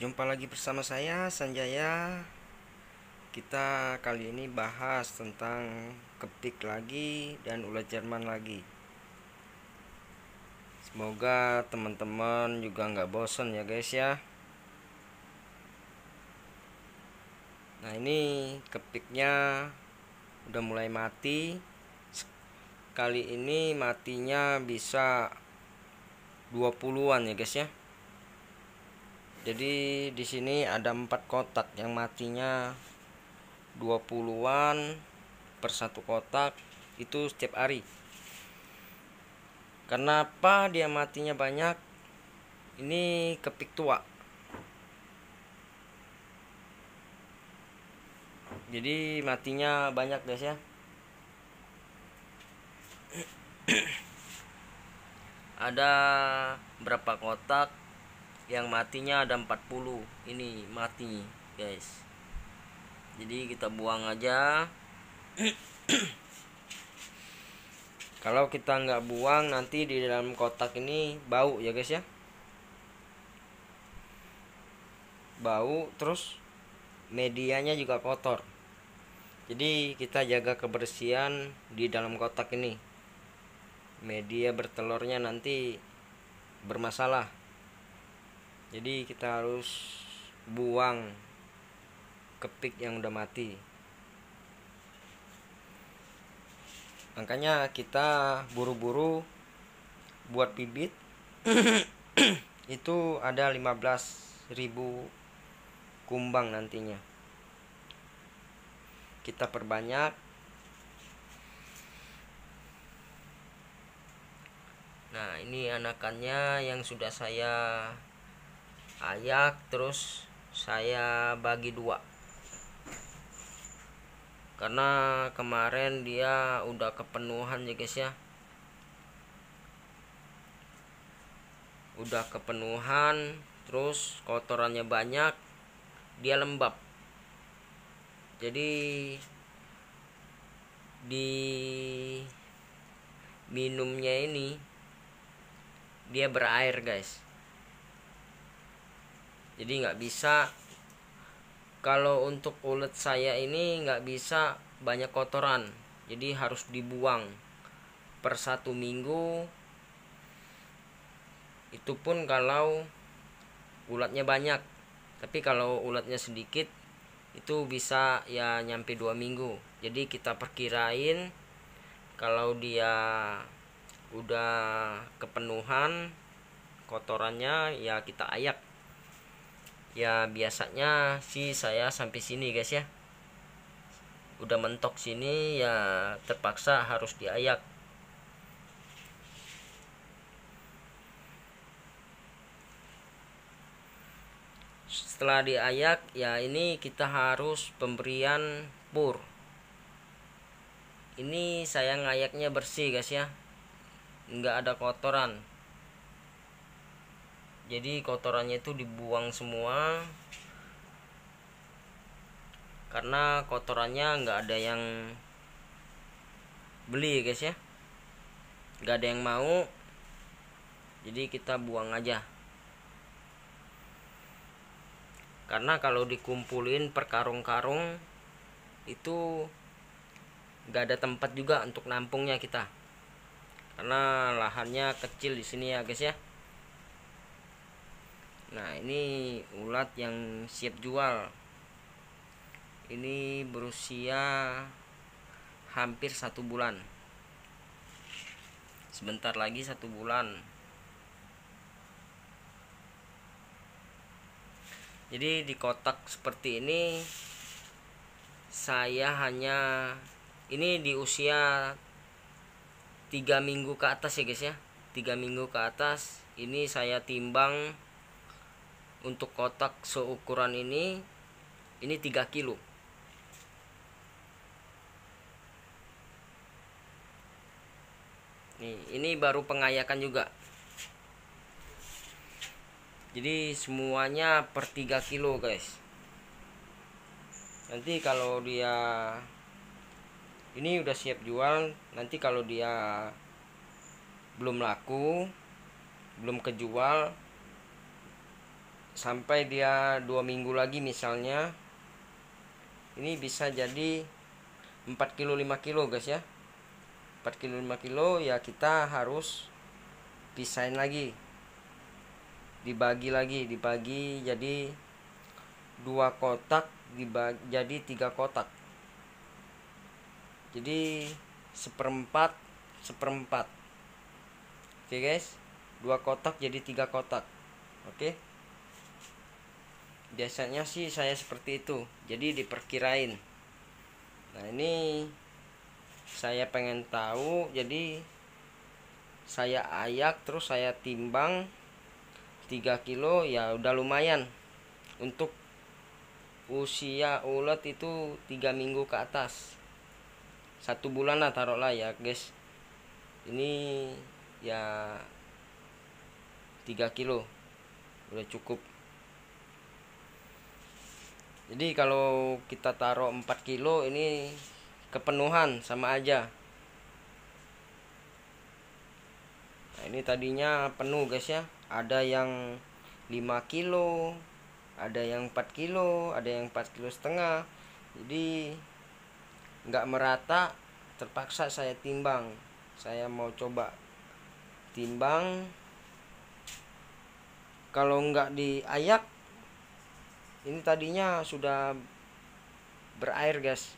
Jumpa lagi bersama saya Sanjaya. Kita kali ini bahas tentang kepik lagi dan ulat Jerman lagi. Semoga teman-teman juga nggak bosan ya guys ya. Nah, ini kepiknya udah mulai mati. Kali ini matinya bisa 20-an ya guys ya. Jadi di sini ada 4 kotak yang matinya 20-an per satu kotak itu setiap hari. Kenapa dia matinya banyak? Ini kepik tua. Jadi matinya banyak guys ya. Ada berapa kotak yang matinya ada 40. Ini mati guys. Jadi kita buang aja. Kalau kita nggak buang nanti di dalam kotak ini bau ya guys ya. Bau, terus medianya juga kotor. Jadi kita jaga kebersihan di dalam kotak ini. Media bertelurnya nanti bermasalah. Jadi kita harus buang kepik yang udah mati. Makanya kita buru-buru buat bibit. Itu ada 15.000 kumbang nantinya. Kita perbanyak. Nah, ini anakannya yang sudah saya ayak, terus saya bagi 2. Karena kemarin dia udah kepenuhan ya guys ya. Udah kepenuhan, terus kotorannya banyak, dia lembab. Jadi di minumnya ini dia berair guys. Jadi nggak bisa, kalau untuk ulet saya ini nggak bisa banyak kotoran, jadi harus dibuang per 1 minggu. Itu pun kalau ulatnya banyak. Tapi kalau ulatnya sedikit itu bisa ya nyampe 2 minggu. Jadi kita perkirain kalau dia udah kepenuhan kotorannya ya kita ayak. Ya biasanya sih saya sampai sini guys ya. Udah mentok sini ya terpaksa harus diayak. Setelah diayak ya ini kita harus pemberian pur. Ini saya ngayaknya bersih guys ya, nggak ada kotoran. Jadi kotorannya itu dibuang semua, karena kotorannya nggak ada yang beli guys ya, nggak ada yang mau. Jadi kita buang aja. Karena kalau dikumpulin per karung-karung itu nggak ada tempat juga untuk nampungnya kita, karena lahannya kecil di sini ya guys ya. Nah, ini ulat yang siap jual. Ini berusia hampir 1 bulan. Sebentar lagi 1 bulan. Jadi di kotak seperti ini saya hanya, ini di usia 3 minggu ke atas ya guys ya. 3 minggu ke atas. Ini saya timbang untuk kotak seukuran ini 3 kilo. Ini baru pengayakan juga. Jadi semuanya per 3 kilo guys. Nanti kalau dia ini udah siap jual, nanti kalau dia belum laku, belum kejual, sampai dia 2 minggu lagi misalnya, ini bisa jadi 4 kilo 5 kilo guys ya. 4 kilo 5 kilo ya, kita harus pisahin lagi, dibagi jadi 2 kotak, dibagi jadi 3 kotak, jadi seperempat. Oke guys, 2 kotak jadi 3 kotak. Oke, biasanya sih saya seperti itu, jadi diperkirain. Nah ini saya pengen tahu, jadi saya ayak terus saya timbang 3 kilo ya udah lumayan untuk usia ulet itu 3 minggu ke atas, 1 bulan lah taruhlah ya guys. Ini ya 3 kilo udah cukup. Jadi kalau kita taruh 4 kilo ini kepenuhan sama aja. Nah ini tadinya penuh guys ya, ada yang 5 kilo, ada yang 4 kilo, ada yang 4 kilo setengah. Jadi nggak merata, terpaksa saya timbang. Saya mau coba timbang, kalau nggak diayak ini tadinya sudah berair guys,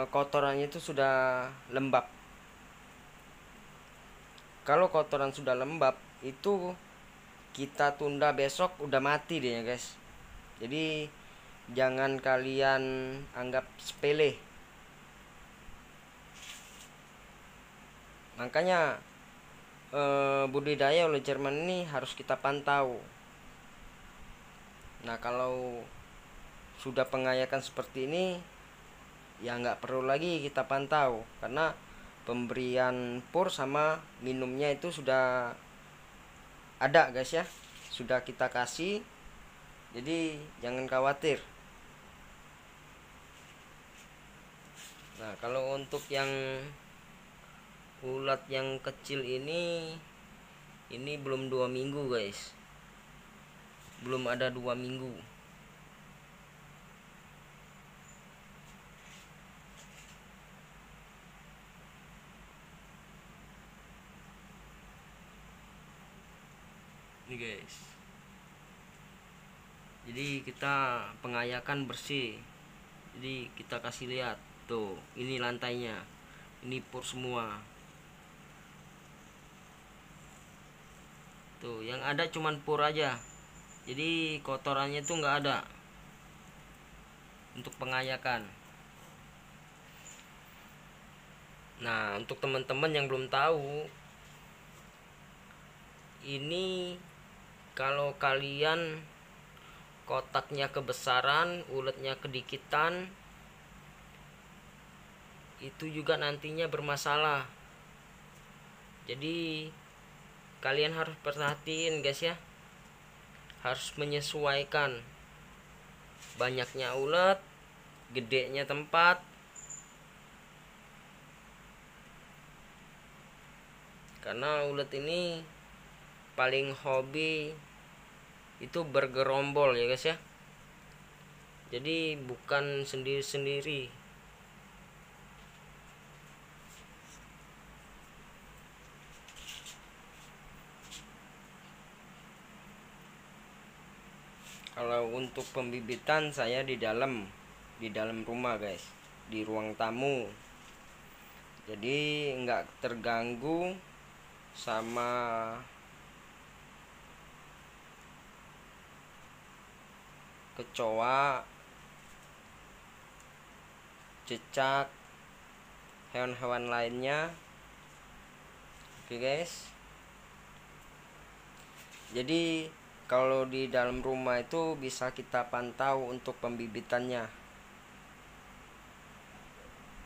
kotorannya itu sudah lembab. Kalau kotoran sudah lembab itu kita tunda besok udah mati deh ya guys. Jadi jangan kalian anggap sepele. Makanya budidaya oleh Jerman ini harus kita pantau. Nah kalau sudah pengayakan seperti ini ya nggak perlu lagi kita pantau, karena pemberian pur sama minumnya itu sudah ada guys ya, sudah kita kasih, jadi jangan khawatir. Nah kalau untuk yang ulat yang kecil ini belum 2 minggu guys, belum ada 2 minggu. Ini guys, jadi kita pengayakan bersih, jadi kita kasih lihat tuh, ini lantainya, ini pur semua tuh, yang ada cuman pur aja, jadi kotorannya tuh nggak ada untuk pengayakan. Nah untuk teman-teman yang belum tahu, ini kalau kalian kotaknya kebesaran, uletnya kedikitan, itu juga nantinya bermasalah. Jadi kalian harus perhatiin guys ya, harus menyesuaikan banyaknya ulet, gedenya tempat. Karena ulet ini paling hobi itu bergerombol ya guys ya, jadi bukan sendiri-sendiri. Kalau untuk pembibitan saya di dalam rumah guys, di ruang tamu, jadi nggak terganggu sama kecoa, cicak, hewan-hewan lainnya. Oke guys, jadi kalau di dalam rumah itu bisa kita pantau untuk pembibitannya.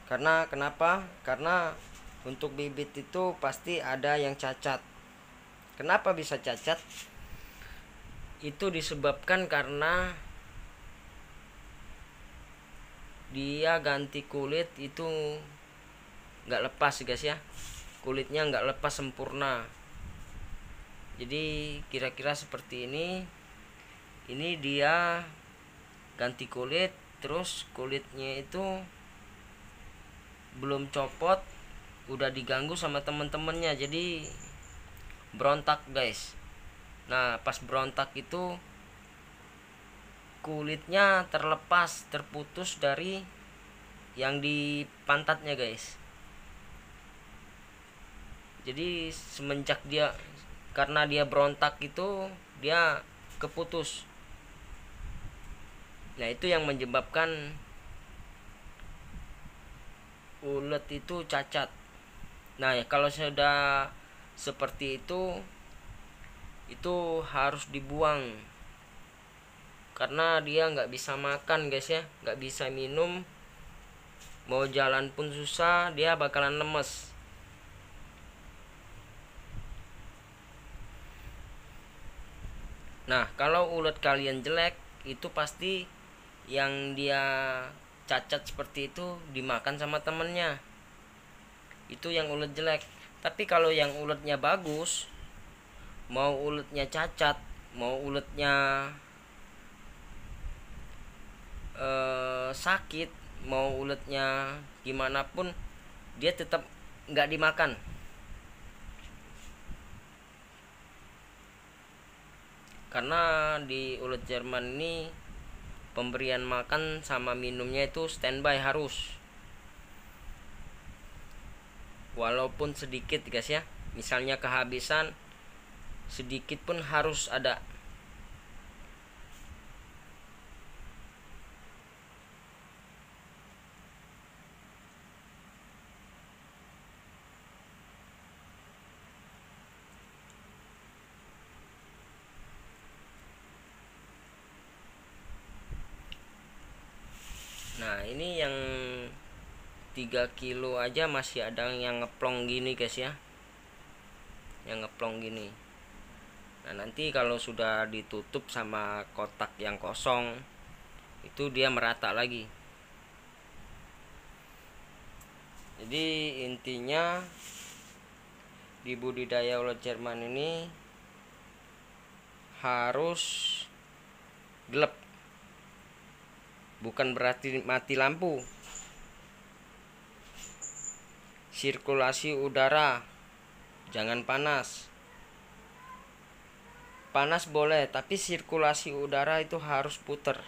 Karena kenapa? Karena untuk bibit itu pasti ada yang cacat. Kenapa bisa cacat? Itu disebabkan karena dia ganti kulit itu nggak lepas guys ya, kulitnya nggak lepas sempurna. Jadi kira-kira seperti ini dia ganti kulit, terus kulitnya itu belum copot udah diganggu sama temen-temennya, jadi berontak guys. Nah pas berontak itu kulitnya terlepas, terputus dari yang di pantatnya guys. Jadi semenjak karena dia berontak itu dia keputus. Nah itu yang menyebabkan ulet itu cacat. Nah ya kalau sudah seperti itu harus dibuang, karena dia nggak bisa makan guys ya, nggak bisa minum, mau jalan pun susah, dia bakalan lemes. Nah kalau ulet kalian jelek, itu pasti yang dia cacat seperti itu dimakan sama temennya, itu yang ulet jelek. Tapi kalau yang uletnya bagus, mau uletnya cacat, mau uletnya sakit, mau uletnya gimana pun, dia tetap nggak dimakan. Karena di ulet Jerman ini pemberian makan sama minumnya itu standby harus, walaupun sedikit guys ya, misalnya kehabisan sedikit pun harus ada. Nah ini yang 3 kilo aja masih ada yang ngeplong gini guys ya, yang ngeplong gini. Nah nanti kalau sudah ditutup sama kotak yang kosong, itu dia merata lagi. Jadi intinya di budidaya ulet Jerman ini harus gelap, bukan berarti mati lampu. Sirkulasi udara, jangan panas. Panas boleh, tapi sirkulasi udara itu harus puter.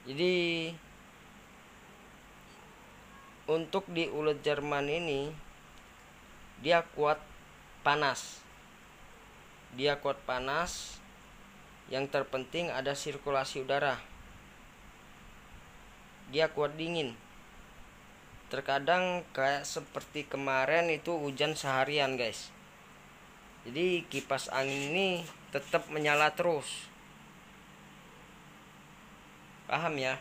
Jadi untuk di ulet Jerman ini dia kuat panas. Dia kuat panas. Yang terpenting ada sirkulasi udara. Dia kuat dingin. Terkadang kayak seperti kemarin itu hujan seharian guys. Jadi kipas angin ini tetap menyala terus. Paham ya?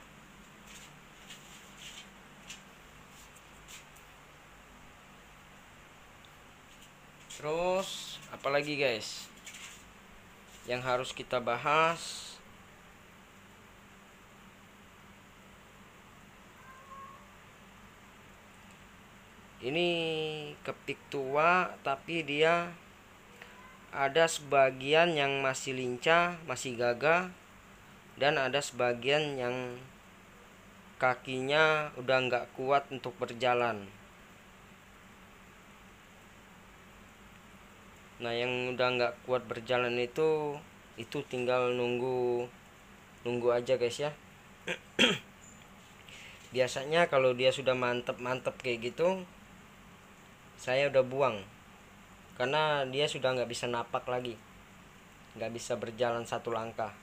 Terus apalagi guys yang harus kita bahas? Ini kepik tua, tapi dia ada sebagian yang masih lincah, masih gagah, dan ada sebagian yang kakinya udah nggak kuat untuk berjalan. Nah yang udah nggak kuat berjalan itu tinggal nunggu aja guys ya. Biasanya kalau dia sudah mantep kayak gitu, saya udah buang, karena dia sudah nggak bisa napak lagi, nggak bisa berjalan satu langkah.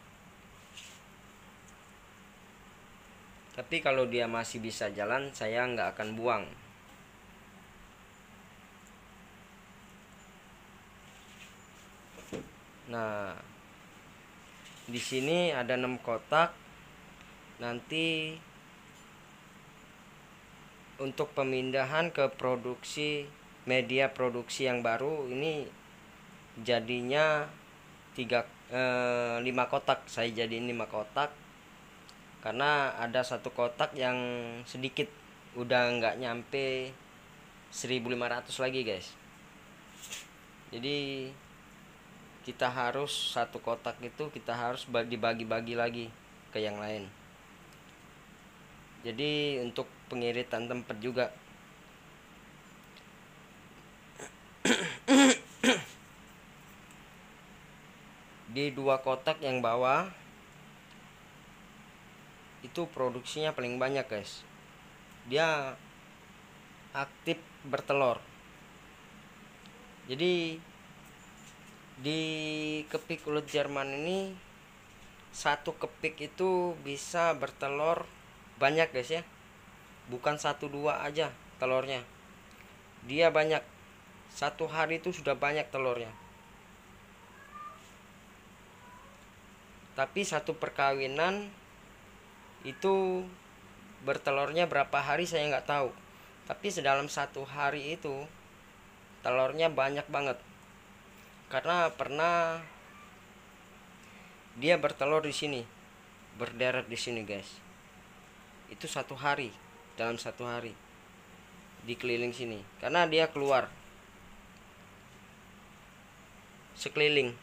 Tapi kalau dia masih bisa jalan, saya nggak akan buang. Nah, di sini ada 6 kotak. Nanti untuk pemindahan ke media produksi yang baru ini jadinya 5 kotak. Saya jadiin 5 kotak karena ada 1 kotak yang sedikit, udah nggak nyampe 1.500 lagi guys. Jadi kita harus satu kotak itu kita harus dibagi-bagi lagi ke yang lain. Jadi untuk pengiritan tempat juga. Di 2 kotak yang bawah itu produksinya paling banyak guys. Dia aktif bertelur. Jadi di kepik ulet Jerman ini satu kepik itu bisa bertelur banyak guys ya, bukan 1-2 aja telurnya, dia banyak. Satu hari itu sudah banyak telurnya. Tapi satu perkawinan itu bertelurnya berapa hari saya nggak tahu, tapi sedalam satu hari itu telurnya banyak banget. Karena pernah dia bertelur di sini, berderet di sini guys. Itu satu hari, dalam satu hari di keliling sini, karena dia keluar sekeliling.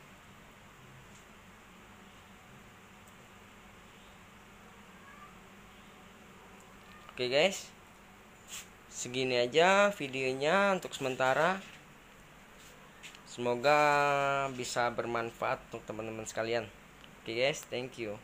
Oke guys, segini aja videonya untuk sementara. Semoga bisa bermanfaat untuk teman-teman sekalian. Oke guys, thank you.